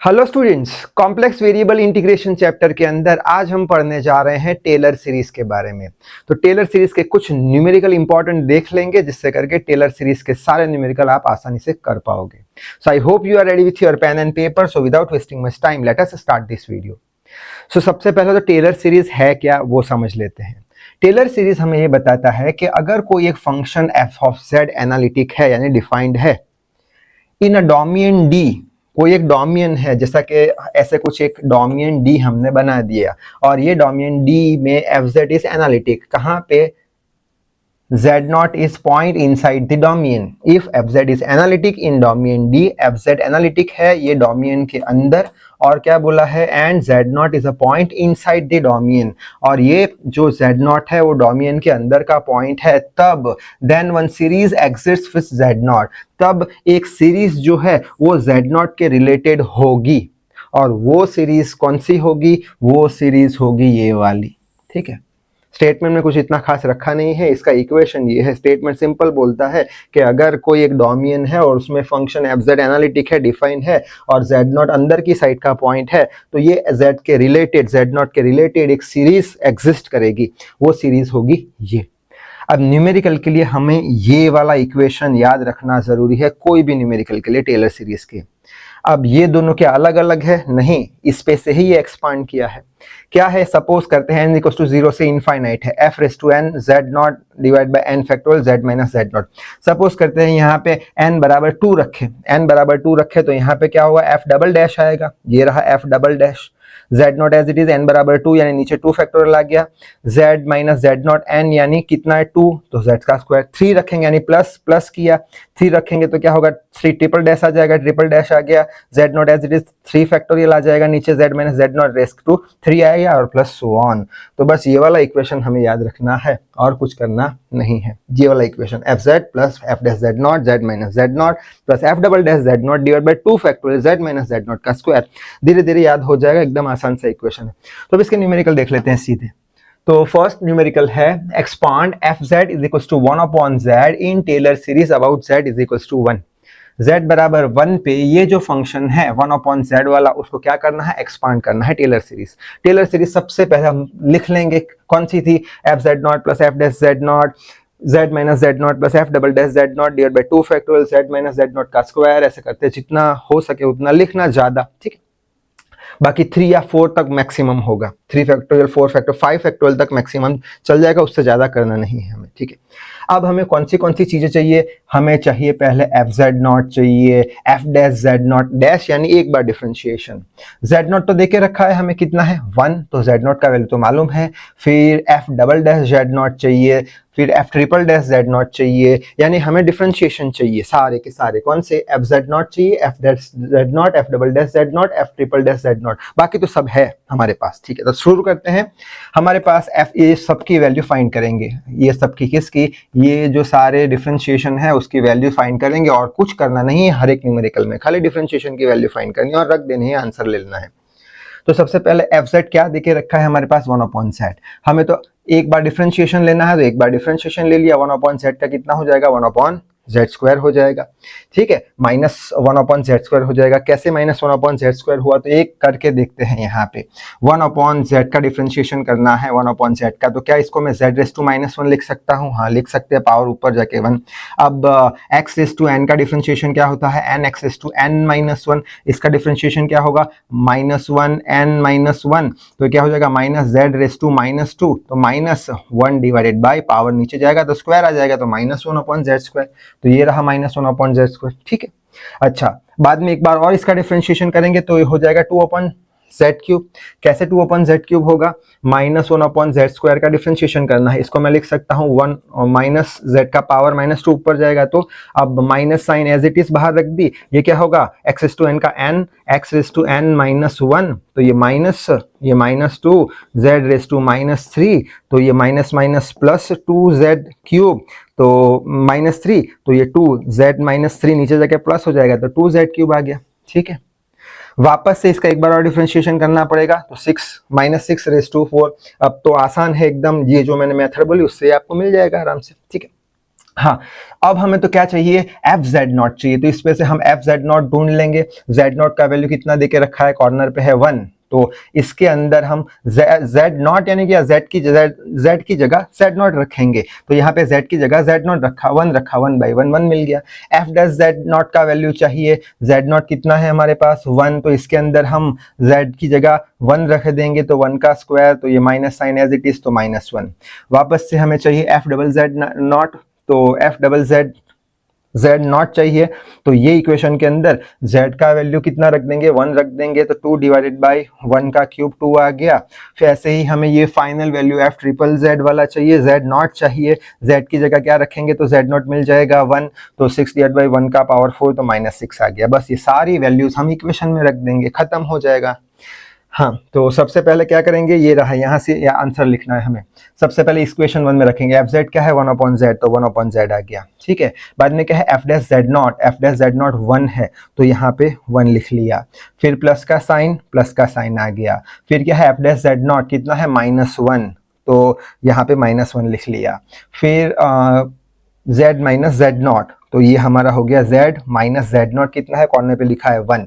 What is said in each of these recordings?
Hello students, complex variable integration chapter के अंदर आज हम पढ़ने जा रहे हैं टेलर सीरीज के बारे में। तो टेलर सीरीज के कुछ न्यूमेरिकल इंपॉर्टेंट देख लेंगे, जिससे करके टेलर सीरीज के सारे न्यूमेरिकल आप आसानी से कर पाओगे। So I hope you are ready with your pen and paper. So without wasting much time let us start this video. So सबसे पहले तो टेलर सीरीज है क्या वो समझ लेते हैं। टेलर सीरीज हमें ये बताता है कि अगर कोई एक function F of Z analytic है यानी डिफाइंड है इन अ डोमियन डी, कोई एक डोमियन है, जैसा कि ऐसे कुछ एक डोमियन डी हमने बना दिया और ये डोमियन डी में एफ जेड इज एनालिटिक, कहाँ पे Z0 is point inside the domain. If fz is analytic in domain D, fz analytic है ये डोमियन के अंदर, और क्या बोला है and Z0 is a point inside the domain, और ये जो Z0 है वो डोमियन के अंदर का पॉइंट है, तब then one series exists with Z0, तब एक सीरीज जो है वो Z0 के रिलेटेड होगी, और वो सीरीज कौन सी होगी? वो सीरीज होगी ये वाली। ठीक है, स्टेटमेंट में कुछ इतना खास रखा नहीं है, इसका इक्वेशन ये है। स्टेटमेंट सिंपल बोलता है कि अगर कोई एक डोमियन है और उसमें फंक्शन एफ जेड एनालिटिक है, डिफाइन है, और जेड नॉट अंदर की साइड का पॉइंट है, तो ये जेड के रिलेटेड, जेड नॉट के रिलेटेड एक सीरीज एग्जिस्ट करेगी, वो सीरीज होगी ये। अब न्यूमेरिकल के लिए हमें ये वाला इक्वेशन याद रखना जरूरी है, कोई भी न्यूमेरिकल के लिए टेलर सीरीज के। अब ये दोनों क्या अलग अलग है? नहीं, इस पे से ही ये एक्सपांड किया है। क्या है? सपोज करते हैं n इक्वल टू 0 से इनफाइनाइट है, f raise to n z0 divide by n factorial z minus z0। Suppose करते हैं यहाँ पे n बराबर 2 रखे, n बराबर 2 रखे तो यहाँ पे क्या होगा? f डबल डैश आएगा, ये रहा f double dash. z0 as it is n बराबर 2 यानी नीचे 2 फैक्टोरियल आ गया, z माइनस z0 n यानी कितना है? 2, तो z का स्क्वायर। 3 रखेंगे यानी प्लस प्लस किया, 3 रखेंगे तो क्या होगा? 3 ट्रिपल डैश आ जाएगा, ट्रिपल डैश आ गया, z0 as it is 3 factorial आ जाएगा, नीचे z minus z0 raise to 3 आएगा और प्लस सो ऑन। तो बस ये वाला इक्वेशन हमें याद रखना है और कुछ करना नहीं है। ये वाला equation F Z plus F dash z0 z minus z0 plus F double dash z0 divide bye 2 factorial z minus z0 का स्क्वायर, धीरे धीरे याद हो जाएगा, एकदम आसान सा इक्वेशन है। तो अब इसके न्यूमेरिकल देख लेते हैं सीधे। तो फर्स्ट न्यूमेरिकल है expand F Z is equal to 1 upon Z in Taylor series about Z is equal to 1। z बराबर 1 पे ये जो फंक्शन है 1 अपॉन जेड वाला, उसको क्या करना है? एक्सपांड करना है टेलर सीरीज। टेलर सीरीज सबसे पहले हम लिख लेंगे, कौन सी थी? F Z not plus F dash z not z minus Z not plus F double dash z not divide by 2 factorial z minus Z not का स्क्वायर। ऐसे करते हैं, जितना हो सके उतना लिखना, ज्यादा। ठीक है, बाकी 3 या 4 तक मैक्सिमम होगा, 3 फैक्टोरियल 4 फैक्टोरियल 5 फैक्टोरियल तक मैक्सिमम चल जाएगा, उससे ज्यादा करना नहीं है हमें। ठीक है, अब हमें कौन सी चीजें चाहिए? हमें चाहिए पहले एफ जेड नॉट चाहिए, F dash z not, dash यानी एक बार डिफरेंशिएशन। जेड नॉट तो देके रखा है हमें, कितना है? 1, तो जेड नॉट का वैल्यू तो मालूम है। फिर F double dash z not चाहिए, फिर F triple dash z not चाहिए, यानी हमें डिफरेंशिएशन चाहिए सारे के सारे। कौन से? एफ जेड नॉट चाहिए, F dash z naught, f double dash z naught, F triple dash z not, बाकी तो सब है हमारे पास। ठीक है, तो शुरू करते हैं। हमारे पास एफ, ये सबकी वैल्यू फाइंड करेंगे, ये सबकी किसकी? ये जो सारे डिफरेंशिएशन है उसकी वैल्यू फाइंड करेंगे, और कुछ करना नहीं है हर एक न्यूमेरिकल में, खाली डिफरेंशिएशन की वैल्यू फाइंड करनी है और रख देनी है, आंसर ले लेना है। तो सबसे पहले एफ जेड क्या देके रखा है हमारे पास? 1 अपॉन जेड। हमें तो एक बार डिफरेंशिएशन लेना है, तो एक बार डिफरेंशिएशन ले लिया, 1 अपॉन जेड का कितना हो जाएगा? 1 अपॉन जेड स्क्वायर हो जाएगा। ठीक है, माइनस 1 अपॉन जेड स्क्वायर हो जाएगा। कैसे माइनस 1 अपॉन जेड स्क्वायर हुआ? तो एक करके देखते हैं। यहाँ पे 1 अपॉन जेड का डिफरेंशिएशन करना है, 1 अपॉन जेड का, तो क्या इसको मैं जेड रेस टू माइनस 1 लिख सकता हूँ? हाँ, लिख सकते हैं, पावर ऊपर जाके 1। अब एक्स रेस टू एन का डिफरेंशिएशन क्या होता है? N X raise to N minus 1, इसका डिफरेंशिएशन क्या होगा? माइनस 1 एन माइनस 1, तो क्या हो जाएगा? Minus Z raise to minus 2, तो माइनस 1 डिवाइडेड बाई, पावर नीचे जाएगा तो स्क्वायर आ जाएगा, तो माइनस 1 अपॉन जेड स्क्वायर, तो ये रहा माइनस 1 अपॉन जेड स्क्वायर। ठीक है, अच्छा, बाद में एक बार और इसका डिफरेंशिएशन करेंगे तो ये हो जाएगा 2 अपॉन जेड क्यूब। कैसे 2 अपॉन जेड क्यूब होगा? माइनस 1 अपॉन जेड स्क्वायर का डिफरेंशिएशन करना है, इसको मैं लिख सकता हूँ 1 माइनस जेड का पावर माइनस 2 ऊपर जाएगा, तो अब minus sign as it is बाहर रख दी, ये क्या होगा? एक्स रेस टू एन का N, X raise to N minus 1, तो ये minus 2, Z raise to minus 3, तो ये minus minus plus 2 Z cube, तो माइनस 3, तो ये 2 जेड माइनस 3 नीचे जाके प्लस हो जाएगा, तो 2 जेड क्यूब आ गया। ठीक है, वापस से इसका एक बार और डिफरेंशिएशन करना पड़ेगा, तो 6 माइनस 6 रेस टू 4। अब तो आसान है एकदम, ये जो मैंने मेथड बोली उससे आपको मिल जाएगा आराम से। ठीक है, हाँ, अब हमें तो क्या चाहिए, एफ जेड नॉट चाहिए, तो इस पे से हम एफ जेड नॉट ढूंढ लेंगे। जेड नॉट का वैल्यू कितना देके रखा है, कॉर्नर पे है 1, तो इसके अंदर हम जेड नॉट यानी कि जेड की जगह जेड नॉट रखेंगे, तो यहाँ पे जेड की जगह जेड नॉट रखा, 1 रखा, 1/1 मिल गया। एफ डैश जेड नॉट का वैल्यू चाहिए, जेड नॉट कितना है हमारे पास 1, तो इसके अंदर हम जेड की जगह 1 रख देंगे, तो 1 का स्क्वायर, तो ये minus sign as it is, तो -1। वापस से हमें चाहिए एफ डबल जेड नॉट, तो F double Z Z not चाहिए, तो ये इक्वेशन के अंदर z का वैल्यू कितना रख देंगे, 1 रख देंगे, तो 2 डिवाइडेड बाई 1 का क्यूब 2 आ गया। फिर ऐसे ही हमें ये final value F triple Z वाला चाहिए, जेड नॉट चाहिए, z की जगह क्या रखेंगे, तो जेड नॉट मिल जाएगा 1, तो 6 डिवाइड बाई 1 का पावर 4, तो -6 आ गया। बस ये सारी वैल्यूज हम इक्वेशन में रख देंगे, खत्म हो जाएगा। हाँ, तो सबसे पहले क्या करेंगे, ये रहा, यहाँ से या आंसर लिखना है हमें। सबसे पहले इस इक्वेशन 1 में रखेंगे, एफ जेड क्या है 1/z, तो 1/z आ गया, ठीक है। बाद में क्या है एफ डैश जेड नॉट 1 है, तो यहाँ पे 1 लिख लिया। फिर प्लस का साइन आ गया। फिर क्या है एफ डैश जेड नॉट कितना है -1, तो यहाँ पे -1 लिख लिया। फिर z माइनस जेड नॉट, तो ये हमारा हो गया z माइनस जेड नॉट कितना है, कॉर्नर पे लिखा है 1,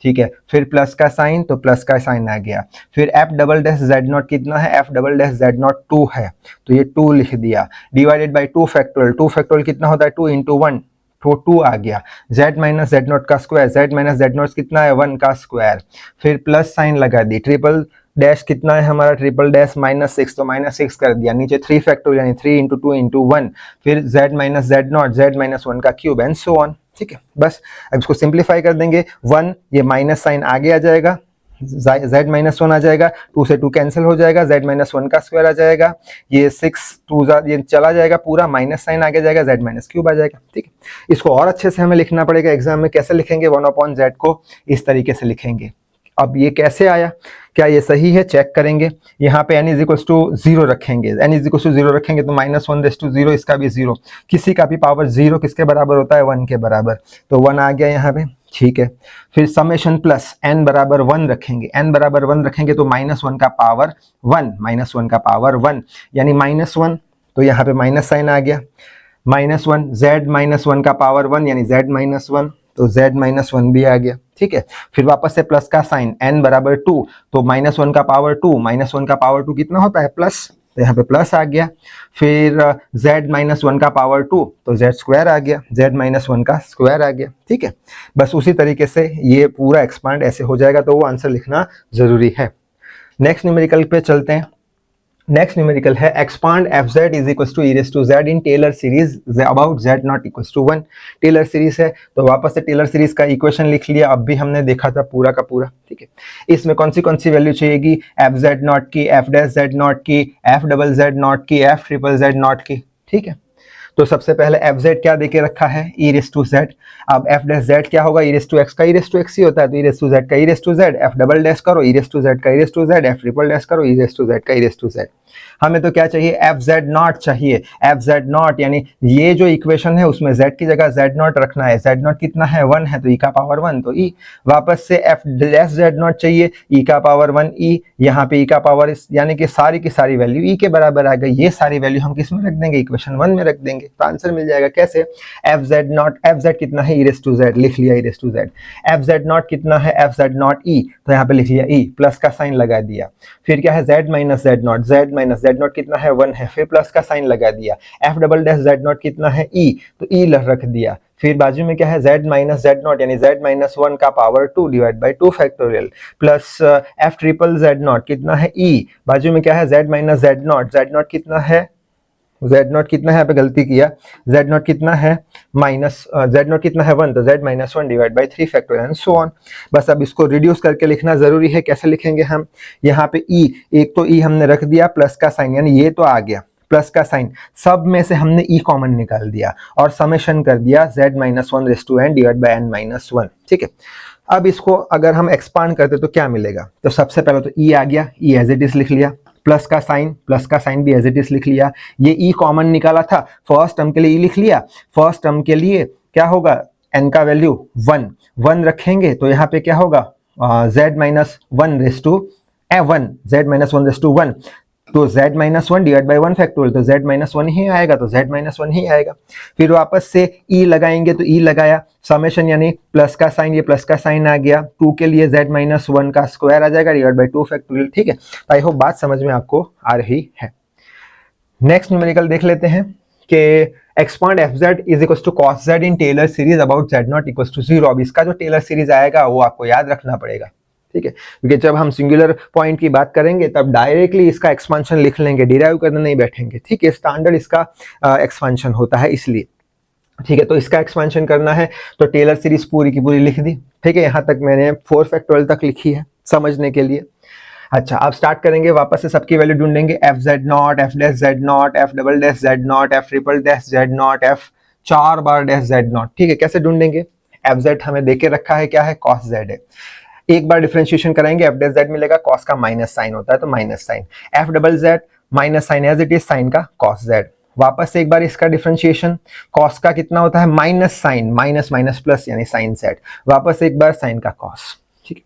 ठीक है। फिर प्लस का साइन, तो प्लस का साइन आ गया। फिर F double dash z not कितना है, F double dash z not 2 है, तो ये 2 लिख दिया। डिवाइडेड बाई 2 फैक्टोरियल कितना होता है 2 इंटू 1, तो 2 आ गया। z माइनस जेड नॉट का square, z minus Z not कितना है 1 का स्क्वायर। फिर प्लस साइन लगा दी। ट्रिपल डैश कितना है हमारा, ट्रिपल डैश -6, तो -6 कर दिया। नीचे 3 फैक्टोरियल यानी 3 इंटू 2 इंटू 1। फिर z minus Z not, z minus 1 का क्यूब एंड सो ऑन, ठीक है। बस अब इसको सिंप्लीफाई कर देंगे, 1 ये माइनस साइन आगे आ जाएगा, z माइनस 1 आ जाएगा, 2 से 2 कैंसिल हो जाएगा, z माइनस 1 का स्क्वायर आ जाएगा, ये 6 2 ये चला जाएगा पूरा, माइनस साइन आगे जाएगा, z माइनस क्यूब आ जाएगा, ठीक है। इसको और अच्छे से हमें लिखना पड़ेगा एग्जाम में, कैसे लिखेंगे 1/z को इस तरीके से लिखेंगे। अब ये कैसे आया, क्या ये सही है, चेक करेंगे। यहाँ पे n इज इक्वल टू 0 रखेंगे, n इज इक्वल टू 0 रखेंगे तो -1/0, इसका भी 0, किसी का भी पावर 0 किसके बराबर होता है 1 के बराबर, तो 1 आ गया यहाँ पे, ठीक है। फिर समेशन प्लस n बराबर 1 रखेंगे, n बराबर 1 रखेंगे तो -1 का पावर 1, यानी -1, तो यहाँ पे माइनस साइन आ गया। -1 z -1 का पावर 1 यानी z -1, तो z -1 भी आ गया, ठीक है। फिर वापस से प्लस का साइन, n बराबर 2, तो -1 का पावर 2, -1 का पावर 2 कितना होता है प्लस, तो यहाँ पे प्लस आ गया। फिर z -1 का पावर 2, तो z स्क्वायर आ गया, z -1 का स्क्वायर आ गया, ठीक है। बस उसी तरीके से ये पूरा एक्सपांड ऐसे हो जाएगा, तो वो आंसर लिखना जरूरी है। नेक्स्ट न्यूमेरिकल पे चलते हैं। नेक्स्ट न्यूमेरिकल है expand F Z is equal to E raise to Z in Taylor series about Z not equal to 1। Taylor series है, तो वापस से टेलर सीरीज का इक्वेशन लिख लिया, अब भी हमने देखा था पूरा का पूरा, ठीक है। इसमें कौन सी वैल्यू चाहिएगी, एफ जेड नॉट की, एफ डैश जेड नॉट की, एफ डबल जेड नॉट की, एफ ट्रिपल जेड नॉट की, ठीक है। तो सबसे पहले एफ जेड क्या देके रखा है, ई रेज टू जेड। अब एफ डैश जेड क्या होगा, ई रेज टू एक्स का ई रेज टू एक्स ही होता है, तो ई रेज टू जेड का e raise to z, f double dash करो ई रेज टू जेड का e raise to z, f triple dash करो ई रेज टू जेड का ई रेज टू जेड। हमें तो क्या चाहिए, एफ जेड नॉट चाहिए। एफ जेड नॉट यानी ये जो इक्वेशन है उसमें जेड की जगह जेड नॉट रखना है। जेड नॉट कितना है 1 है, तो ई का पावर 1, तो ई। वापस से एफ डैश जेड नॉट चाहिए, ई का पावर 1 ई, यहाँ पे ई का पावर यानी कि सारी की सारी वैल्यू ई के बराबर आ गई। ये सारी वैल्यू हम किस में रख देंगे, इक्वेशन 1 में रख देंगे, तो आंसर मिल जाएगा। कैसे, f Z naught, f z कितना है ई रेज टू जेड, लिख लिया e raise to z. F Z not कितना है, एफ जेड नॉट ई, तो यहाँ पे लिख लिया ई, प्लस का साइन लगा दिया। फिर क्या है Z minus Z not, Z minus Z not कितना है 1 है, फिर प्लस का साइन लगा दिया। F double dash z not कितना है ई, तो ई रख दिया। फिर बाजू में क्या है जेड माइनस जेड नॉट यानी जेड माइनस 1 का power 2 divide by 2 factorial, plus F triple Z not कितना है ई, बाजू में क्या है जेड माइनस जेड नॉट कितना है, जेड नॉट कितना है, यहाँ पे गलती किया, जेड नॉट कितना है माइनस, जेड नॉट कितना है 1, तो Z minus 1 divide by 3 factorial and so on. बस अब इसको रिड्यूस करके लिखना जरूरी है। कैसे लिखेंगे हम, यहाँ पे ई, एक तो ई हमने रख दिया, प्लस का साइन यानी ये तो आ गया प्लस का साइन, सब में से हमने ई कॉमन निकाल दिया और समेशन कर दिया z minus 1 raise to n divide by n minus 1, ठीक है। अब इसको अगर हम एक्सपांड करते तो क्या मिलेगा, तो सबसे पहले तो ई आ गया, ई एज इट इज लिख लिया, प्लस का साइन भी एज इट इज लिख लिया। ये ई कॉमन निकाला था, फर्स्ट टर्म के लिए ई लिख लिया, फर्स्ट टर्म के लिए क्या होगा, n का वैल्यू 1 रखेंगे, तो यहाँ पे क्या होगा z minus 1 raise to 1, z minus 1 raise to 1, तो z minus one divide by 1 factorial, तो z माइनस वन ही आएगा, तो z माइनस वन ही आएगा। फिर वापस से e लगाएंगे, तो e लगाया, समेशन यानी प्लस का साइन, ये प्लस का साइन आ गया, 2 के लिए z माइनस वन का स्क्वायर आ जाएगा डिवाइड बाई 2 फैक्टोरियल। ठीक है, आई होप बात समझ में आपको आ रही है। नेक्स्ट न्यूमेरिकल देख लेते हैं कि expand F Z is equal to cos Z in Taylor series about Z not equal to 0। अब इसका जो टेलर सीरीज आएगा वो आपको याद रखना पड़ेगा, ठीक है, क्योंकि जब हम सिंगुलर पॉइंट की बात करेंगे तब डायरेक्टली इसका एक्सपांशन लिख लेंगे, डिराइव करने नहीं बैठेंगे। ठीक है, स्टैंडर्ड इसका एक्सपांशन होता है इसलिए। ठीक है, तो इसका एक्सपांशन करना है तो टेलर सीरीज पूरी की पूरी लिख दी। ठीक है, यहाँ तक मैंने 4 फैक्टोरियल तक लिखी है समझने के लिए। अच्छा, अब स्टार्ट करेंगे, वापस से सबकी वैल्यू ढूंढेंगे, F Z naught, f dash z naught, f double dash z naught, F triple dash z naught, F 4 bar dash z not. ठीक है, कैसे ढूंढेंगे? एफ जेड हमें देके रखा है, क्या है? कॉस जेड है। एक बार डिफरेंशिएशन कराएंगे, एफ डैश जेड मिलेगा, कॉस का माइनस साइन होता है तो minus sine, F double Z minus sign as it is, sine का कॉस जेड। वापस से एक बार इसका डिफरेंशिएशन, कॉस का कितना होता है? Minus sine, minus minus plus यानी साइन जेड, वापस एक बार साइन का कॉस। ठीक है,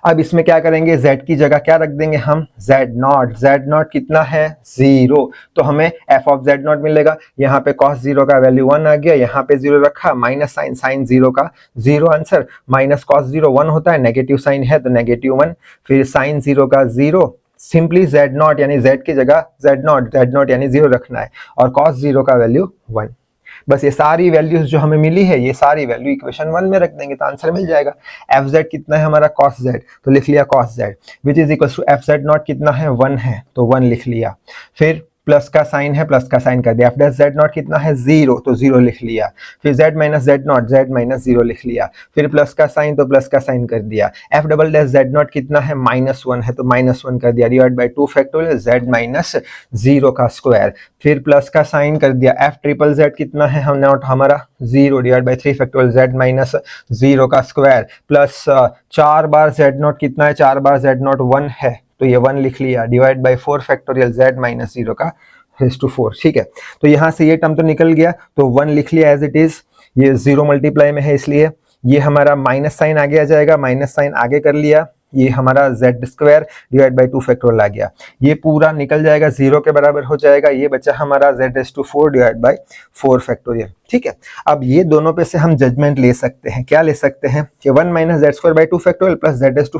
अब इसमें क्या करेंगे? z की जगह क्या रख देंगे हम? z नॉट कितना है? 0, तो हमें f ऑफ z नॉट मिलेगा। यहाँ पे cos 0 का वैल्यू 1 आ गया, यहाँ पे 0 रखा, माइनस साइन, साइन 0 का 0 आंसर, माइनस cos 0 1 होता है, नेगेटिव साइन है तो नेगेटिव 1, फिर साइन 0 का 0, सिंपली z नॉट यानी z की जगह z नॉट यानी 0 रखना है, और cos 0 का वैल्यू 1। बस ये सारी वैल्यूज जो हमें मिली है, ये सारी वैल्यू इक्वेशन 1 में रख देंगे तो आंसर मिल जाएगा। एफ जेड कितना है हमारा? cos z, तो लिख लिया cos z, which is equal to F Z not कितना है? 1 है तो 1 लिख लिया। फिर प्लस का साइन है, प्लस का साइन कर दिया। एफ डैश जेड नॉट कितना है? 0, तो 0 लिख लिया। फिर z minus Z not, z minus 0 लिख लिया। फिर प्लस का साइन, तो प्लस का साइन कर दिया। F double dash z not कितना है? माइनस 1 है तो माइनस 1 कर दिया, divide by 2 factorial, z minus 0 का स्क्वायर। फिर प्लस का साइन कर दिया। एफ ट्रिपल जेड कितना है हम नॉट हमारा? 0, divide by 3 factorial, z minus 0 का square, plus 4 bar Z not कितना है? 4 बार जेड नॉट 1 है तो ये 1 लिख लिया, divide by 4 factorial, z minus 0 का रेज़ टू 4। ठीक है, तो यहाँ से ये टर्म तो निकल गया, तो 1 लिख लिया एज इट इज, ये 0 मल्टीप्लाई में है इसलिए ये हमारा माइनस साइन आगे आ जाएगा, माइनस साइन आगे कर लिया, ये हमारा z square divide by 2 factorial आ गया, ये पूरा निकल जाएगा, 0 के बराबर हो जाएगा, ये बचा हमारा z raise to 4 divide by 4 factorial. ठीक है, अब ये दोनों पे से हम जजमेंट ले सकते हैं, क्या ले सकते हैं कि 1 minus Z square by 2 factorial plus z raise to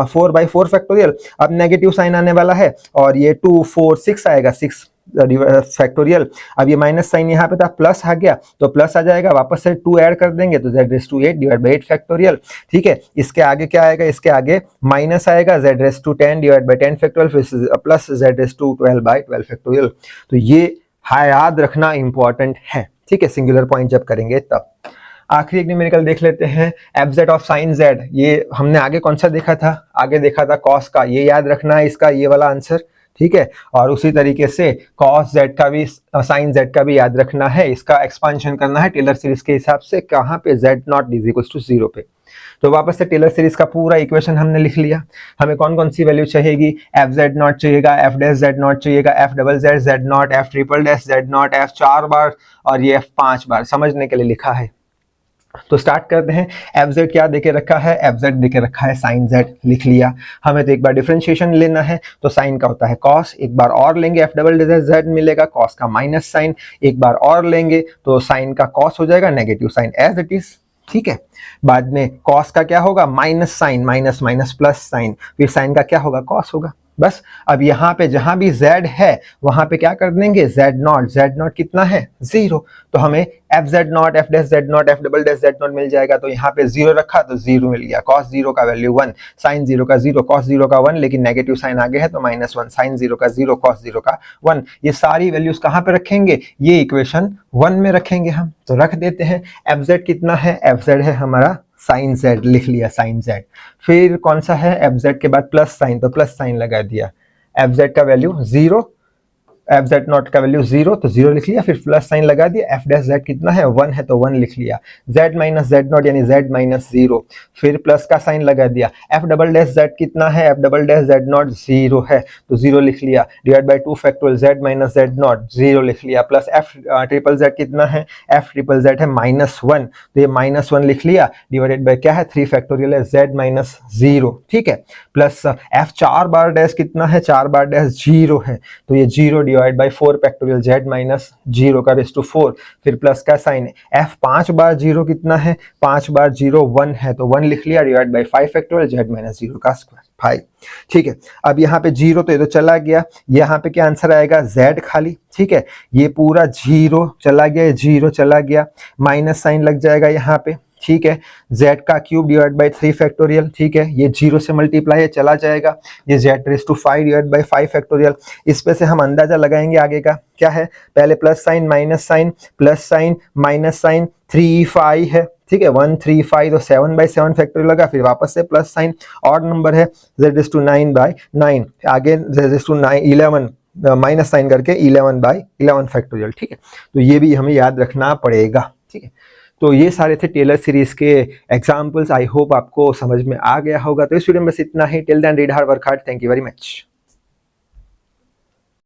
4 by 4 factorial. अब नेगेटिव साइन आने वाला है और ये 2 4 6 आएगा, 6 फैक्टोरियल। अब ये माइनस साइन यहाँ पे था, प्लस आ गया तो प्लस आ जाएगा, वापस से 2 ऐड कर देंगे तो z raise to 8 divide by 8 factorial. ठीक है, इसके आगे क्या आएगा? इसके आगे माइनस आएगा, z raise to 10 divide by 10 factorial, फिर plus z raise to 12 by 12 factorial. तो ये याद रखना इंपॉर्टेंट है। ठीक है, सिंगुलर पॉइंट जब करेंगे तब। आखिरी एक न्यूमेरिकल देख लेते हैं, F Z of sine Z. ये हमने आगे कौन सा देखा था? आगे देखा था कॉस का, ये याद रखना है इसका ये वाला आंसर। ठीक है, और उसी तरीके से कॉस जेड का भी, साइन जेड का भी याद रखना है, इसका एक्सपांशन करना है टेलर सीरीज के हिसाब से, कहाँ पे? Z not is equal to 0 पे। तो वापस से टेलर सीरीज का पूरा इक्वेशन हमने लिख लिया। हमें कौन कौन सी वैल्यू चाहिएगी? एफ जेड नॉट चाहिएगा, एफ डैश जेड नॉट चाहिएगा, F double Z Z naught, F triple dash z naught, F 4 बार और ये एफ 5 बार, समझने के लिए लिखा है। तो स्टार्ट करते हैं। एफ जेड क्या देके रखा है? एफ जेड देके रखा है साइन जेड, लिख लिया। हमें तो एक बार डिफरेंशिएशन लेना है तो साइन का होता है कॉस, एक बार और लेंगे एफ डबल जेड मिलेगा, कॉस का माइनस साइन, एक बार और लेंगे तो साइन का कॉस हो जाएगा, negative sign as it is. ठीक है, बाद में कॉस का क्या होगा? Minus sine, minus minus plus sine, फिर साइन का क्या होगा? कॉस होगा। बस अब यहाँ पे जहां भी z है वहां पे क्या कर देंगे? z नॉट कितना है? 0, तो हमें f Z naught, f dash z naught, f double dash z naught मिल जाएगा। तो यहाँ पे 0 रखा तो 0 मिल गया, cos 0 का वैल्यू 1, साइन 0 का 0, cos 0 का 1, लेकिन नेगेटिव साइन आगे है तो -1, साइन 0 का 0, cos 0 का 1। ये सारी वैल्यूज कहाँ पे रखेंगे? ये इक्वेशन 1 में रखेंगे हम, तो रख देते हैं। एफ जेड कितना है? एफ जेड है हमारा साइन जेड, लिख लिया साइन जेड। फिर कौन सा है? एफ जेड के बाद प्लस साइन, तो प्लस साइन लगा दिया। एफ जेड का वैल्यू 0, एफ जेड नॉट का वैल्यू 0 तो 0 लिख लिया, फिर प्लस साइन लगा दिया, एफ डैश जेड कितना है 1 है तो 1 लिख लिया, जेड माइनस जेड नॉट यानी जेड माइनस 0, फिर प्लस का साइन लगा दिया, एफ डबल डैश जेड कितना है, F double dash z not 0 है तो 0 लिख लिया, divide by 2 factorial Z minus Z not 0 लिख लिया, प्लस एफ ट्रिपल जेड कितना है, एफ ट्रिपल जेड है -1 तो ये -1 लिख लिया, डिवाइडेड बाय क्या है 3 फैक्टोरियल है जेड माइनस 0, ठीक है, प्लस एफ 4 बार डैश कितना है, 4 बार डैश 0 है तो ये 0 divide by 4 factorial Z minus 0 का रेस टू 4, फिर प्लस का साइन है, एफ 5 बार 0 कितना है, 5 बार 0 1 है तो 1 लिख लिया, divide by 5 factorial Z minus 0 का स्क्वायर 5, ठीक है। अब यहाँ पे 0 तो ये तो चला गया, यहाँ पे क्या आंसर आएगा z खाली, ठीक है, ये पूरा 0 चला गया, 0 चला गया, माइनस साइन लग जाएगा यहाँ पे, ठीक है, z का क्यूब डिवाइड बाय 3 फैक्टोरियल, ठीक है, ये 0 से मल्टीप्लाई है चला जाएगा, ये z raise to 5 divide by 5 factorial, इस पे से हम अंदाजा लगाएंगे आगे का क्या है, पहले plus sign minus sign plus sign minus sign 3 5 है, ठीक है, 1 3 5 तो 7 बाई 7 फैक्टोरियल लगा, फिर वापस से प्लस साइन, ऑड नंबर है z रेस टू 9 बाई 9, आगे z raise to 9 11 minus sign करके 11 बाई 11 फैक्टोरियल, ठीक है, तो ये भी हमें याद रखना पड़ेगा, ठीक है। तो ये सारे थे टेलर सीरीज के एग्जाम्पल्स, आई होप आपको समझ में आ गया होगा। तो इस वीडियो में बस इतना ही, till then read hard work hard, thank you very much.